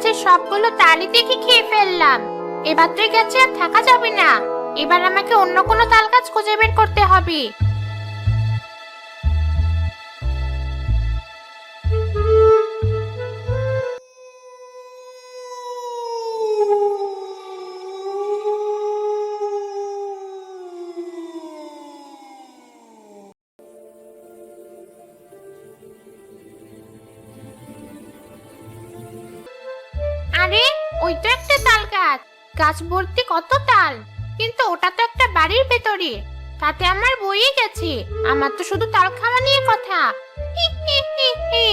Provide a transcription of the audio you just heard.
গাছের সবগুলো তালই দেখে খেয়ে ফেললাম। এবার তো এই গাছে আর থাকা যাবে না। এবার আমাকে অন্য কোনো তাল গাছ খুঁজে বের করতে হবে। আরে, ওই তো একটা তাল গাছ। গাছ ভর্তি কত তাল। কিন্তু ওটা তো একটা বাড়ির ভেতরে। তাতে আমার বইয়ে গেছে। আমার তো শুধু তাল খাওয়া নিয়ে কথা। হি হি হি হি।